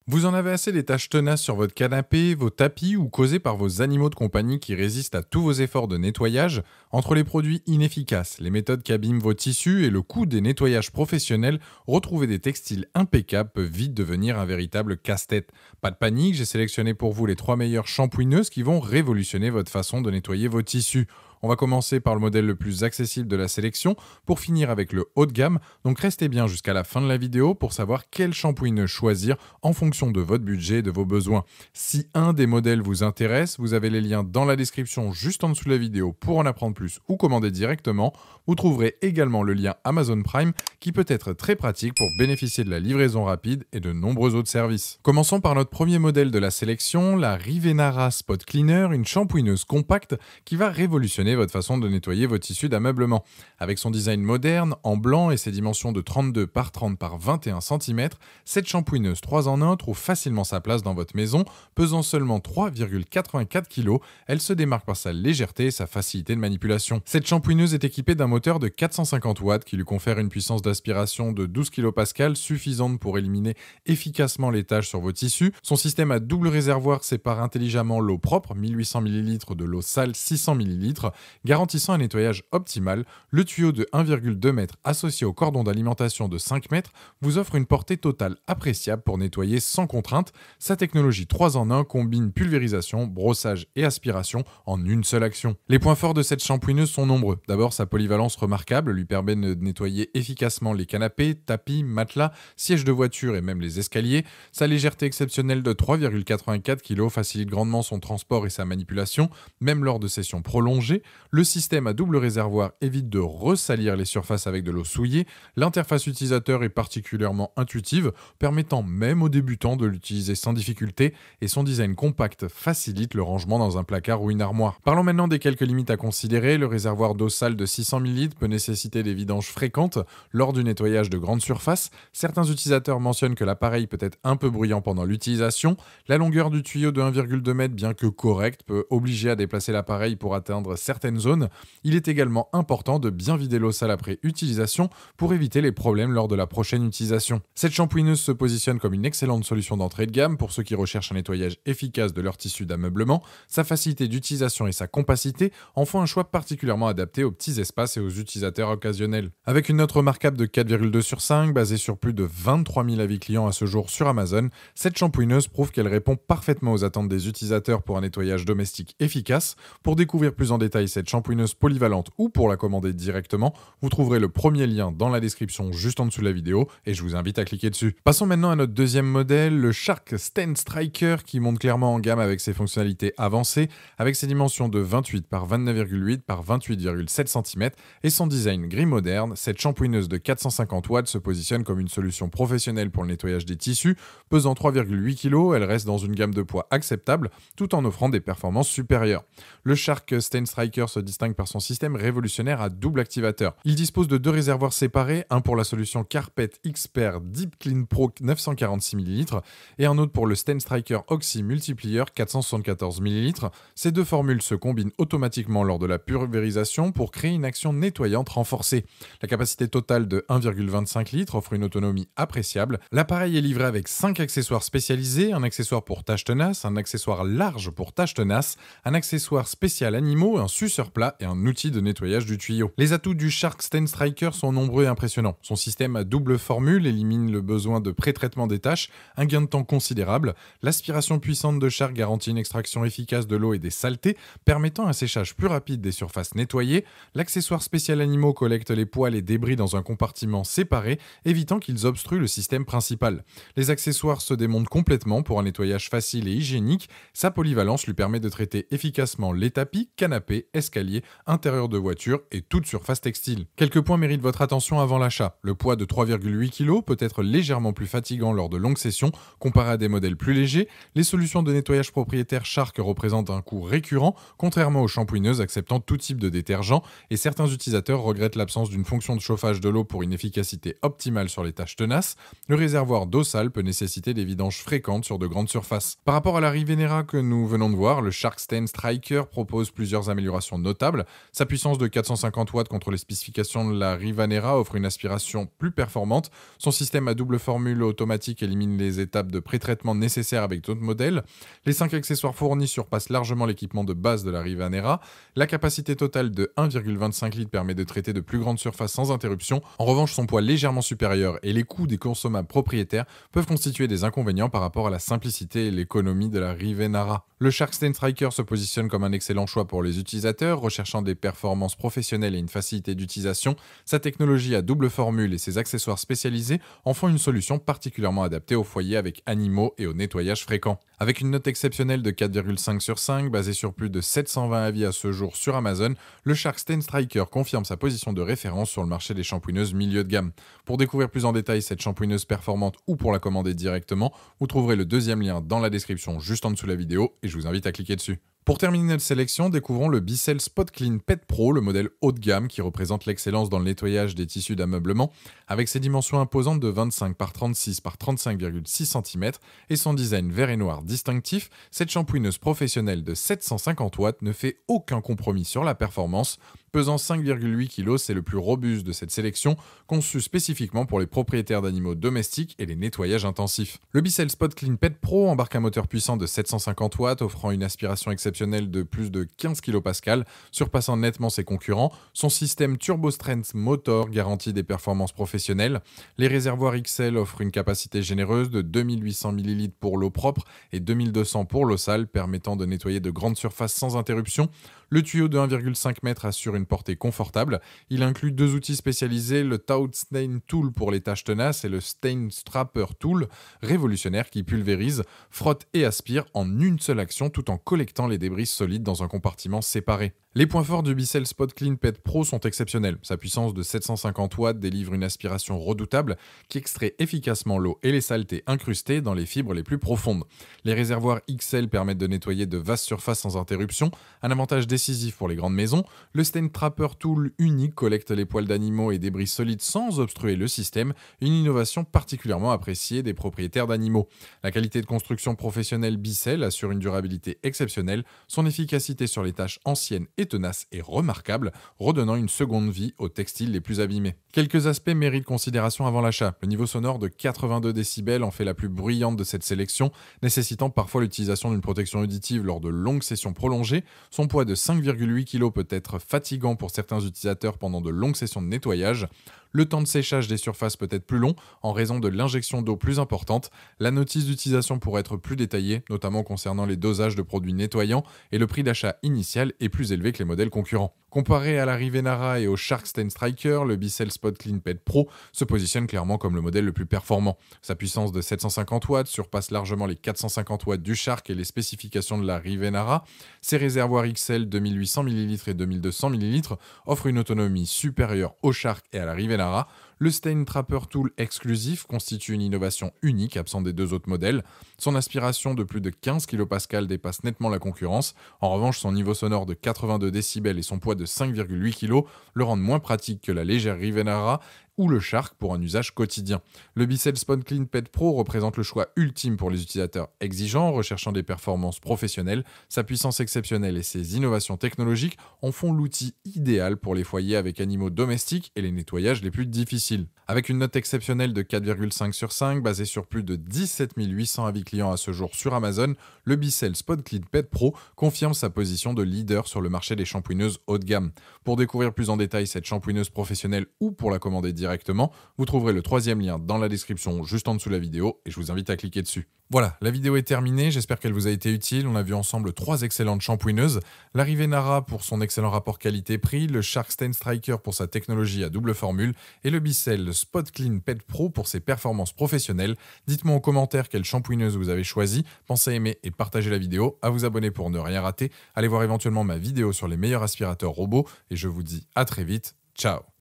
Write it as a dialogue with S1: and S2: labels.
S1: Vous en avez assez des tâches tenaces sur votre canapé, vos tapis ou causées par vos animaux de compagnie qui résistent à tous vos efforts de nettoyage? Entre les produits inefficaces, les méthodes qui abîment vos tissus et le coût des nettoyages professionnels, retrouver des textiles impeccables peut vite devenir un véritable casse-tête. Pas de panique, j'ai sélectionné pour vous les 3 meilleures shampouineuses qui vont révolutionner votre façon de nettoyer vos tissus. On va commencer par le modèle le plus accessible de la sélection pour finir avec le haut de gamme, donc restez bien jusqu'à la fin de la vidéo pour savoir quel shampooineuse choisir en fonction de votre budget et de vos besoins. Si un des modèles vous intéresse, vous avez les liens dans la description juste en dessous de la vidéo pour en apprendre plus ou commander directement. Vous trouverez également le lien Amazon Prime qui peut être très pratique pour bénéficier de la livraison rapide et de nombreux autres services. Commençons par notre premier modèle de la sélection, la Rivenara Spot Cleaner, une shampooineuse compacte qui va révolutionner votre façon de nettoyer vos tissus d'ameublement. Avec son design moderne, en blanc et ses dimensions de 32 par 30 par 21 cm, cette shampooineuse 3 en 1 trouve facilement sa place dans votre maison. Pesant seulement 3,84 kg, elle se démarque par sa légèreté et sa facilité de manipulation. Cette shampooineuse est équipée d'un moteur de 450 watts qui lui confère une puissance d'aspiration de 12 kPa suffisante pour éliminer efficacement les taches sur vos tissus. Son système à double réservoir sépare intelligemment l'eau propre, 1800 ml, de l'eau sale, 600 ml, garantissant un nettoyage optimal. Le tuyau de 1,2 m associé au cordon d'alimentation de 5 m vous offre une portée totale appréciable pour nettoyer sans contrainte. Sa technologie 3 en 1 combine pulvérisation, brossage et aspiration en une seule action. Les points forts de cette shampooineuse sont nombreux. D'abord, sa polyvalence remarquable lui permet de nettoyer efficacement les canapés, tapis, matelas, sièges de voiture et même les escaliers. Sa légèreté exceptionnelle de 3,84 kg facilite grandement son transport et sa manipulation, même lors de sessions prolongées. Le système à double réservoir évite de ressalir les surfaces avec de l'eau souillée. L'interface utilisateur est particulièrement intuitive, permettant même aux débutants de l'utiliser sans difficulté, et son design compact facilite le rangement dans un placard ou une armoire. Parlons maintenant des quelques limites à considérer. Le réservoir d'eau sale de 600 ml peut nécessiter des vidanges fréquentes lors du nettoyage de grandes surfaces. Certains utilisateurs mentionnent que l'appareil peut être un peu bruyant pendant l'utilisation. La longueur du tuyau de 1,2 m, bien que correcte, peut obliger à déplacer l'appareil pour atteindre certaines zones. Il est également important de bien vider l'eau sale après utilisation pour éviter les problèmes lors de la prochaine utilisation. Cette shampooineuse se positionne comme une excellente solution d'entrée de gamme pour ceux qui recherchent un nettoyage efficace de leur tissu d'ameublement. Sa facilité d'utilisation et sa compacité en font un choix particulièrement adapté aux petits espaces et aux utilisateurs occasionnels. Avec une note remarquable de 4,2 sur 5, basée sur plus de 23 000 avis clients à ce jour sur Amazon, cette shampooineuse prouve qu'elle répond parfaitement aux attentes des utilisateurs pour un nettoyage domestique efficace. Pour découvrir plus en détail cette shampooineuse polyvalente ou pour la commander directement, vous trouverez le premier lien dans la description juste en dessous de la vidéo et je vous invite à cliquer dessus. Passons maintenant à notre deuxième modèle, le Shark Stand Striker, qui monte clairement en gamme avec ses fonctionnalités avancées, avec ses dimensions de 28 par 29,8 par 28,7 cm et son design gris moderne. Cette shampooineuse de 450 watts se positionne comme une solution professionnelle pour le nettoyage des tissus. Pesant 3,8 kg, elle reste dans une gamme de poids acceptable tout en offrant des performances supérieures. Le Shark Stand Striker se distingue par son système révolutionnaire à double activateur. Il dispose de deux réservoirs séparés, un pour la solution Carpet Expert Deep Clean Pro 946 ml et un autre pour le Stand Striker Oxy Multiplier 474 ml. Ces deux formules se combinent automatiquement lors de la pulvérisation pour créer une action nettoyante renforcée. La capacité totale de 1,25 litres offre une autonomie appréciable. L'appareil est livré avec 5 accessoires spécialisés, un accessoire pour tâches tenaces, un accessoire large pour tâches tenaces, un accessoire spécial animaux, un suceur plat et un outil de nettoyage du tuyau. Les atouts du Shark Stand Striker sont nombreux et impressionnants. Son système à double formule élimine le besoin de pré-traitement des tâches, un gain de temps considérable. L'aspiration puissante de Shark garantit une extraction efficace de l'eau et des saletés, permettant un séchage plus rapide des surfaces nettoyées. L'accessoire spécial animaux collecte les poils et débris dans un compartiment séparé, évitant qu'ils obstruent le système principal. Les accessoires se démontent complètement pour un nettoyage facile et hygiénique. Sa polyvalence lui permet de traiter efficacement les tapis, canapés, escaliers, intérieur de voiture et toute surface textile. Quelques points méritent votre attention avant l'achat. Le poids de 3,8 kg peut être légèrement plus fatigant lors de longues sessions comparé à des modèles plus légers. Les solutions de nettoyage propriétaires Shark représentent un coût récurrent, contrairement aux shampooineuses acceptant tout type de détergent, et certains utilisateurs regrettent l'absence d'une fonction de chauffage de l'eau pour une efficacité optimale sur les tâches tenaces. Le réservoir d'eau sale peut nécessiter des vidanges fréquentes sur de grandes surfaces. Par rapport à la Rivenera que nous venons de voir, le Shark Stand Striker propose plusieurs améliorations améliorations notables. Sa puissance de 450 watts contre les spécifications de la Rivanera offre une aspiration plus performante. Son système à double formule automatique élimine les étapes de pré-traitement nécessaires avec d'autres modèles. Les 5 accessoires fournis surpassent largement l'équipement de base de la Rivanera. La capacité totale de 1,25 litres permet de traiter de plus grandes surfaces sans interruption. En revanche, son poids légèrement supérieur et les coûts des consommables propriétaires peuvent constituer des inconvénients par rapport à la simplicité et l'économie de la Rivanera. Le Sharkstein Striker se positionne comme un excellent choix pour les utilisateurs recherchant des performances professionnelles et une facilité d'utilisation. Sa technologie à double formule et ses accessoires spécialisés en font une solution particulièrement adaptée aux foyers avec animaux et au nettoyage fréquent. Avec une note exceptionnelle de 4,5 sur 5, basée sur plus de 720 avis à ce jour sur Amazon, le Sharkstein Striker confirme sa position de référence sur le marché des shampooineuses milieu de gamme. Pour découvrir plus en détail cette shampooineuse performante ou pour la commander directement, vous trouverez le deuxième lien dans la description juste en dessous de la vidéo et je vous invite à cliquer dessus. Pour terminer notre sélection, découvrons le Bissell Spot Clean Pet Pro, le modèle haut de gamme qui représente l'excellence dans le nettoyage des tissus d'ameublement. Avec ses dimensions imposantes de 25 par 36 par 35,6 cm et son design vert et noir distinctif, cette shampooineuse professionnelle de 750 watts ne fait aucun compromis sur la performance. Pesant 5,8 kg, c'est le plus robuste de cette sélection, conçu spécifiquement pour les propriétaires d'animaux domestiques et les nettoyages intensifs. Le Bissell Spot Clean Pet Pro embarque un moteur puissant de 750 watts, offrant une aspiration exceptionnelle de plus de 15 kPa, surpassant nettement ses concurrents. Son système Turbo Strength Motor garantit des performances professionnelles. Les réservoirs XL offrent une capacité généreuse de 2800 ml pour l'eau propre et 2200 pour l'eau sale, permettant de nettoyer de grandes surfaces sans interruption. Le tuyau de 1,5 m assure une portée confortable. Il inclut deux outils spécialisés, le Towel Stain Tool pour les tâches tenaces et le Stain Strapper Tool, révolutionnaire qui pulvérise, frotte et aspire en une seule action tout en collectant les débris solides dans un compartiment séparé. Les points forts du Bissell Spot Clean Pet Pro sont exceptionnels. Sa puissance de 750 watts délivre une aspiration redoutable qui extrait efficacement l'eau et les saletés incrustées dans les fibres les plus profondes. Les réservoirs XL permettent de nettoyer de vastes surfaces sans interruption, un avantage décisif pour les grandes maisons. Le Stain Trapper Tool unique collecte les poils d'animaux et débris solides sans obstruer le système, une innovation particulièrement appréciée des propriétaires d'animaux. La qualité de construction professionnelle Bissell assure une durabilité exceptionnelle, son efficacité sur les tâches anciennes et tenace et remarquable, redonnant une seconde vie aux textiles les plus abîmés. Quelques aspects méritent considération avant l'achat. Le niveau sonore de 82 décibels en fait la plus bruyante de cette sélection, nécessitant parfois l'utilisation d'une protection auditive lors de longues sessions prolongées. Son poids de 5,8 kg peut être fatigant pour certains utilisateurs pendant de longues sessions de nettoyage. Le temps de séchage des surfaces peut être plus long en raison de l'injection d'eau plus importante. La notice d'utilisation pourrait être plus détaillée, notamment concernant les dosages de produits nettoyants, et le prix d'achat initial est plus élevé que les modèles concurrents. Comparé à la Rivanera et au Sharkstein Striker, le Bissell Spot Clean Pet Pro se positionne clairement comme le modèle le plus performant. Sa puissance de 750 watts surpasse largement les 450 watts du Shark et les spécifications de la Rivanera. Ses réservoirs XL 2800 ml et 2200 ml offrent une autonomie supérieure au Shark et à la Rivanera. Le Stain Trapper Tool exclusif constitue une innovation unique absente des deux autres modèles. Son aspiration de plus de 15 kPa dépasse nettement la concurrence. En revanche, son niveau sonore de 82 décibels et son poids de 5,8 kg le rendent moins pratique que la légère Rivanera ou le Shark pour un usage quotidien. Le Bissell Spot Clean Pet Pro représente le choix ultime pour les utilisateurs exigeants, recherchant des performances professionnelles. Sa puissance exceptionnelle et ses innovations technologiques en font l'outil idéal pour les foyers avec animaux domestiques et les nettoyages les plus difficiles. Avec une note exceptionnelle de 4,5 sur 5, basée sur plus de 17 800 avis clients à ce jour sur Amazon, le Bissell Spot Clean Pet Pro confirme sa position de leader sur le marché des shampooineuses haut de gamme. Pour découvrir plus en détail cette shampooineuse professionnelle ou pour la commander directement, vous trouverez le troisième lien dans la description juste en dessous de la vidéo et je vous invite à cliquer dessus. Voilà, la vidéo est terminée, j'espère qu'elle vous a été utile. On a vu ensemble 3 excellentes shampooineuses, la Rivanera pour son excellent rapport qualité-prix, le Sharkstein Striker pour sa technologie à double formule et le Bissell Spot Clean Pet Pro pour ses performances professionnelles. Dites-moi en commentaire quelle shampooineuse vous avez choisi, pensez à aimer et partager la vidéo, à vous abonner pour ne rien rater, allez voir éventuellement ma vidéo sur les meilleurs aspirateurs robots et je vous dis à très vite, ciao.